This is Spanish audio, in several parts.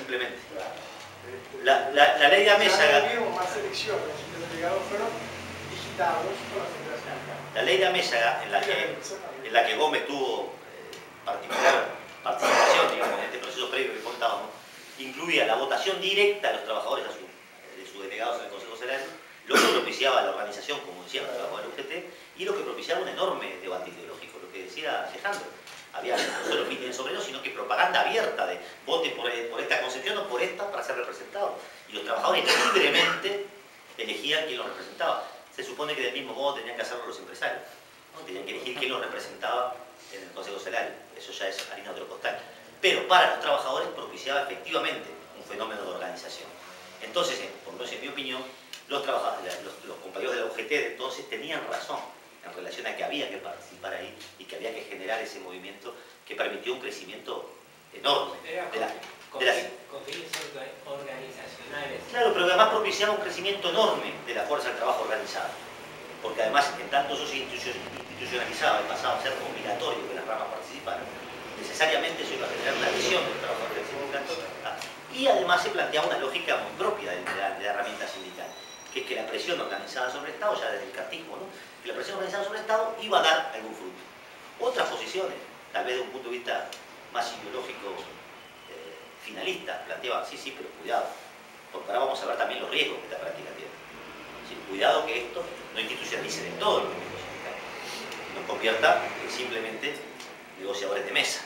simplemente. La ley de Amézaga... más elecciones, los delegados fueron digitados por la Asamblea Sindical. La ley de Amézaga, en la que Gómez tuvo particular participación, digamos, en este proceso previo que contábamos, incluía la votación directa de los trabajadores de sus delegados en el Consejo Salario, lo que propiciaba la organización, como decían los trabajadores del UGT, y lo que propiciaba un enorme debate ideológico, lo que decía Alejandro. Había no solo mítines obreros, sino que propaganda abierta de vote por esta concepción o por esta para ser representados. Y los trabajadores libremente elegían quién los representaba. Se supone que del mismo modo tenían que hacerlo los empresarios, ¿no? Tenían que elegir quién los representaba en el Consejo Salario. Eso ya es harina de otro costal. Pero para los trabajadores propiciaba efectivamente un fenómeno de organización. Entonces, por lo menos en mi opinión, los compañeros de la UGT de entonces tenían razón en relación a que había que participar ahí y que había que generar ese movimiento que permitió un crecimiento enorme con fines organizacionales. Claro, pero además propiciaba un crecimiento enorme de la fuerza del trabajo organizada. Porque además, en tanto eso se institucionalizaba y pasaba a ser obligatorio que las ramas participaran, necesariamente eso iba a generar una adhesión de los trabajadores del sindicato, y además se planteaba una lógica muy propia de la herramienta sindical, que es que la presión organizada sobre el Estado, ya desde el cartismo, ¿no? Que la presión organizada sobre el Estado iba a dar algún fruto. Otras posiciones, tal vez de un punto de vista más ideológico, finalista, planteaban, sí, pero cuidado, porque ahora vamos a ver también los riesgos que esta práctica tiene. Sí, cuidado que esto no institucionalice del todo el movimiento sindical, nos convierta en simplemente negociadores de mesa.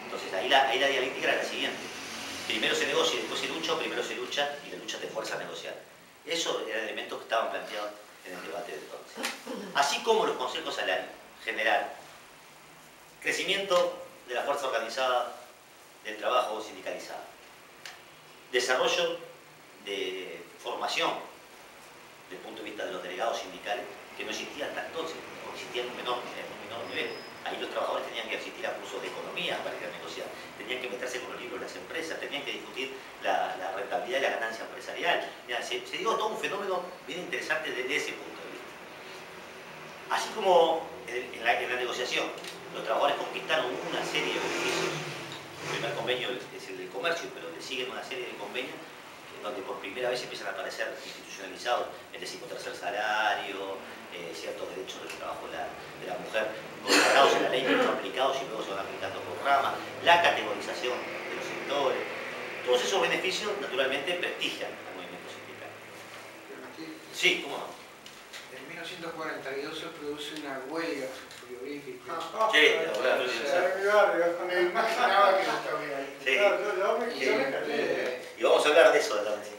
Entonces ahí la dialéctica era la siguiente: primero se negocia y después se lucha, o primero se lucha y la lucha te fuerza a negociar. Eso eran elementos que estaban planteados en el debate de entonces. Así como los consejos salarios generar crecimiento de la fuerza organizada del trabajo sindicalizado, desarrollo de formación desde el punto de vista de los delegados sindicales, que no existía hasta entonces, o existía en un menor nivel. Ahí los trabajadores tenían que asistir a cursos de economía para ir a negociar, tenían que meterse con los libros de las empresas, tenían que discutir la rentabilidad y la ganancia empresarial. Mira, se dio todo un fenómeno bien interesante desde ese punto de vista. Así como en la negociación los trabajadores conquistaron una serie de beneficios. El primer convenio es el del comercio, pero le siguen una serie de convenios donde por primera vez empiezan a aparecer institucionalizados el 13º salario, ciertos derechos del trabajo de la mujer consagrados en la ley pero no aplicados y luego se van aplicando por rama, la categorización de los sectores. Todos esos beneficios naturalmente prestigian al movimiento sindical. Sí, ¿cómo no? En 1942 se produce una huelga frigorífica. Sí, me imaginaba que no estaba ahí. Sí. Yo me Y vamos a hablar de eso también.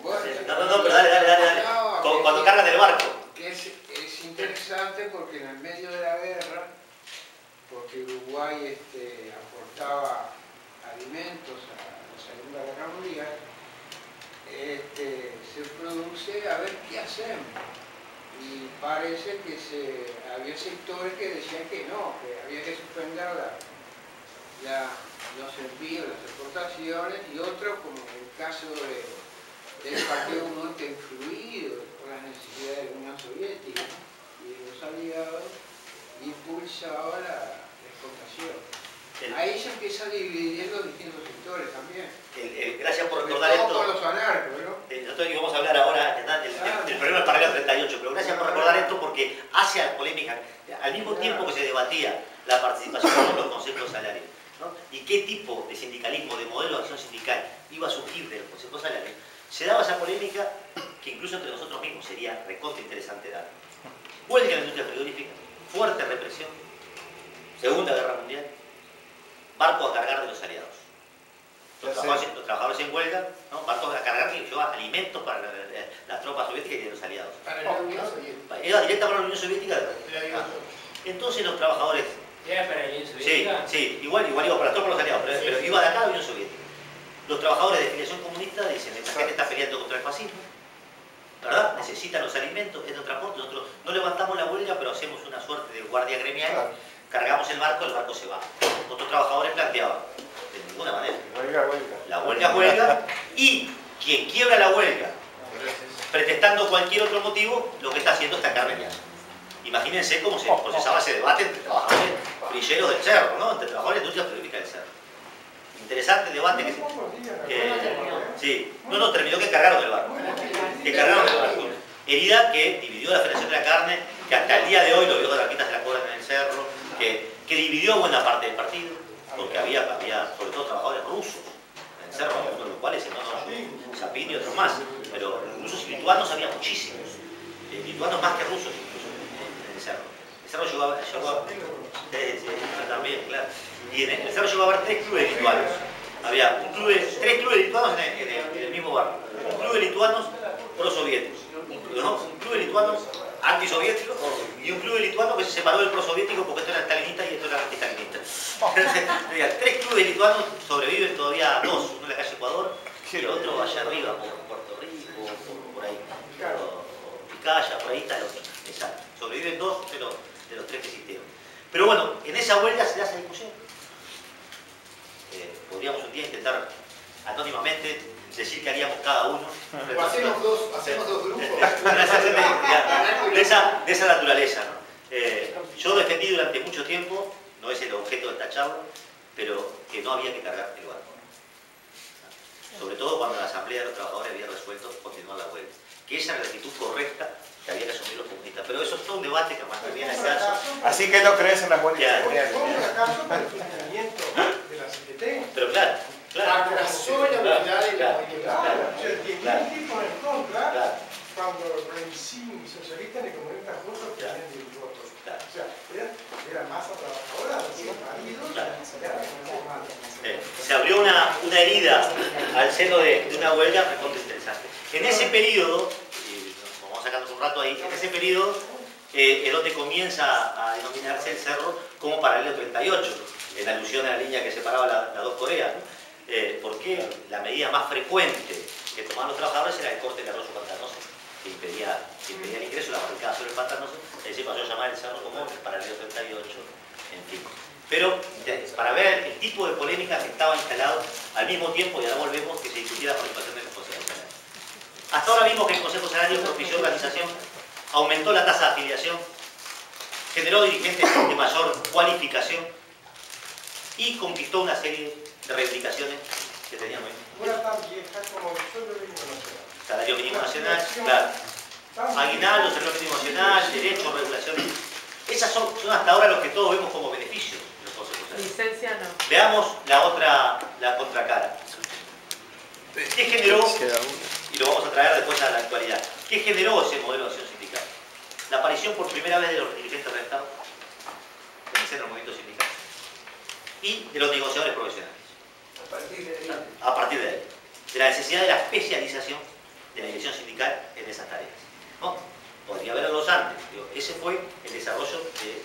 Bueno, No, pero dale. No, Cuando cargan del barco. Que es interesante porque en el medio de la guerra, porque Uruguay aportaba alimentos a la Segunda Guerra Mundial, se produce a ver qué hacemos. Y parece que había sectores que decían que no, que había que suspender los envíos, las exportaciones, y otros, como en el caso del Partido Comunista influido por las necesidades de la Unión Soviética y de los aliados, impulsaba la exportación. Ahí se empieza a dividir en los distintos sectores también. Gracias por recordar esto. Con los anarcos, ¿no? Nosotros vamos a hablar ahora del problema del parágrafo 38, pero gracias por recordar esto porque hace a la polémica, al mismo tiempo que se debatía la participación en los consejos salarios, ¿no? Y qué tipo de sindicalismo, de modelo de acción sindical iba a surgir de los consejos salarios, se daba esa polémica que incluso entre nosotros mismos sería recontra interesante dar. Huelga en la industria frigorífica, fuerte represión, Segunda Guerra Mundial, barco a cargar de los aliados. Los trabajadores en huelga, ¿no? Barcos a cargar que llevaban alimentos para la tropa soviética y de los aliados. Para la Unión Soviética. Era directa para la Unión Soviética. Entonces los trabajadores... ¿Era para la Unión Soviética? Sí, igual iba para las tropas de los aliados, pero iba de acá a la Unión Soviética. Los trabajadores de filiación comunista dicen, esta gente está peleando contra el fascismo, ¿verdad? Necesitan los alimentos, es de transporte. Nosotros no levantamos la huelga, pero hacemos una suerte de guardia gremial, cargamos el barco se va. Otros trabajadores planteaban, de ninguna manera. La huelga es huelga, y quien quiebra la huelga, pretextando cualquier otro motivo, lo que está haciendo es tacar gremial. Imagínense cómo se procesaba ese debate entre trabajadores frilleros del cerro, ¿no? Entre trabajadores de la industria frigorífica del cerro. interesante debate que sí, no, terminó que cargaron el barco. Que cargaron el barco. Herida que dividió la Federación de la Carne, que hasta el día de hoy los viejos anarquistas se la cobran en el cerro, que dividió buena parte del partido, porque había sobre todo trabajadores rusos en el cerro, algunos de los cuales se enojan Sapin y otros más, pero rusos y lituanos había muchísimos, lituanos más que rusos incluso en el cerro. El cerro llegó a también, claro. Y en el cerro llegó a haber 3 clubes lituanos. Había 3 clubes lituanos en el mismo barrio. Un club de lituanos prosoviéticos, un club de lituanos antisoviéticos y un club de lituanos que se separó del prosoviético porque esto era stalinista y esto era antistalinista. 3 clubes lituanos sobreviven todavía 2, uno en la calle Ecuador y el otro allá arriba por Puerto Rico, por ahí, o Picaya, por ahí está el otro. Exacto. Sobreviven 2 de los 3 que existieron. Pero bueno, en esa huelga se da esa discusión. Podríamos un día intentar anónimamente decir que haríamos cada uno. O hacemos dos grupos. De esa naturaleza, ¿no? Yo defendí durante mucho tiempo, no es el objeto de esta charla, pero que no había que cargar el barco. Sobre todo cuando la Asamblea de los Trabajadores había resuelto continuar la huelga. Que esa era la actitud correcta que había que asumir los comunistas. Pero eso es todo un debate que más viene al caso. Así que no crees en las huelgas. ¿Cómo acaso para el funcionamiento de la CGT? Pero claro. Abrazó la unidad de la Claro, o sea, 10.000 tipos en contra cuando Renzi y socialistas y comunistas juntos tenían 10 votos. O sea, era masa trabajadora, recién paridos, se abrió una herida al seno de una huelga bastante interesante. En ese periodo, nos vamos sacando un rato ahí, en ese periodo es donde comienza a denominarse el cerro como paralelo 38, en alusión a la línea que separaba las dos Coreas, ¿no? Porque la medida más frecuente que tomaban los trabajadores era el corte del arroyo pantanoso, que impedía el ingreso, la barricada sobre el pantanoso, se pasó a llamar el cerro como el paralelo 38, en fin. Pero para ver el tipo de polémica que estaba instalado al mismo tiempo, y ahora volvemos, que se discutía la participación de los consejos salarios. Hasta ahora vimos que el Consejo Salario propició organización, aumentó la tasa de afiliación, generó dirigentes de mayor cualificación y conquistó una serie de reivindicaciones que teníamos. No era tan vieja como el sueldo mínimo nacional. Salario mínimo nacional, claro. Aguinaldo, salario mínimo nacional, derechos, regulaciones. Esas son hasta ahora los que todos vemos como beneficios de los consejos salarios. Licencia no. Veamos la contracara. ¿Qué generó? Y lo vamos a traer después a la actualidad. ¿Qué generó ese modelo de acción sindical? La aparición por primera vez de los dirigentes del Estado en el centro del movimiento sindical y de los negociadores profesionales. A partir de ahí. De la necesidad de la especialización de la dirección sindical en esas tareas. ¿No? Podría haberlos antes. Ese fue el desarrollo de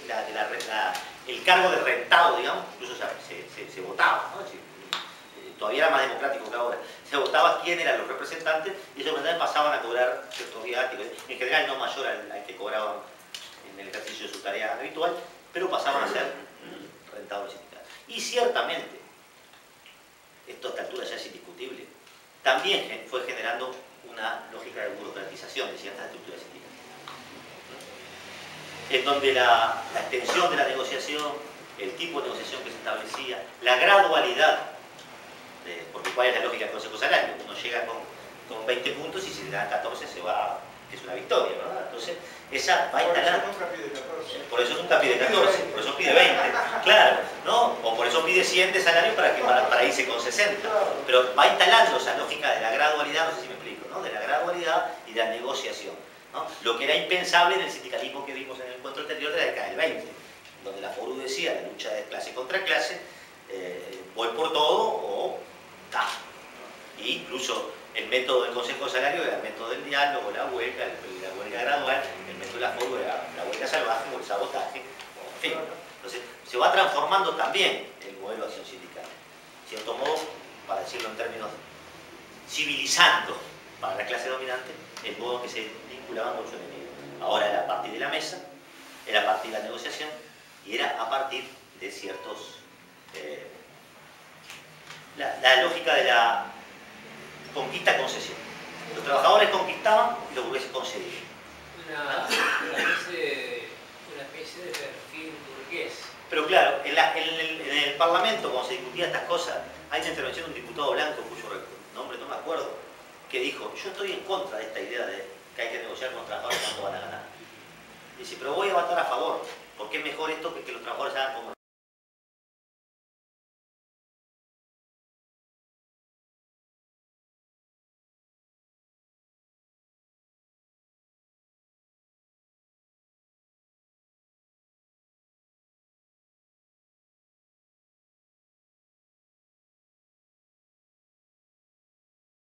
el cargo de rentado, digamos, incluso se votaba, ¿no? Todavía era más democrático que ahora. Se votaba quién eran los representantes y esos representantes pasaban a cobrar ciertos viáticos, en general no mayor al que cobraban en el ejercicio de su tarea habitual, pero pasaban a ser rentadores sindicales. Y ciertamente, esto a esta altura ya es indiscutible, también fue generando una lógica de burocratización de ciertas estructuras sindicales, en donde la extensión de la negociación, el tipo de negociación que se establecía, la gradualidad, porque cuál es la lógica del Consejo Salario, uno llega con 20 puntos y si le dan 14 se va, que es una victoria, ¿verdad? Entonces, esa va instalando. Por eso nunca pide 14, por eso pide 20, claro, ¿no? O por eso pide 100 de salario para irse con 60. Pero va instalando esa lógica de la gradualidad, no sé si me explico, ¿no? De la gradualidad y de la negociación, ¿no? Lo que era impensable en el sindicalismo que vimos en el encuentro anterior de la década del 20, donde la FORU decía, la lucha de clase contra clase, voy por todo o ta. E incluso el método del Consejo Salario era el método del diálogo, la huelga gradual, el método de la FORU era la huelga salvaje o el sabotaje, en fin. Entonces, se va transformando también el modelo de acción sindical. De cierto modo, para decirlo en términos civilizando para la clase dominante, el modo en que se vinculaban con su enemigo. Ahora era a partir de la mesa, era a partir de la negociación y era a partir de ciertos... la lógica de la conquista-concesión. Los trabajadores conquistaban y los burgueses concedían. Una especie de perfil burgués. Pero claro, en el Parlamento, cuando se discutían estas cosas, hay una intervención de un diputado blanco, cuyo nombre no me acuerdo, que dijo, yo estoy en contra de esta idea de que hay que negociar con los trabajadores cuánto van a ganar. Dice, pero voy a votar a favor, porque es mejor esto que los trabajadores hagan como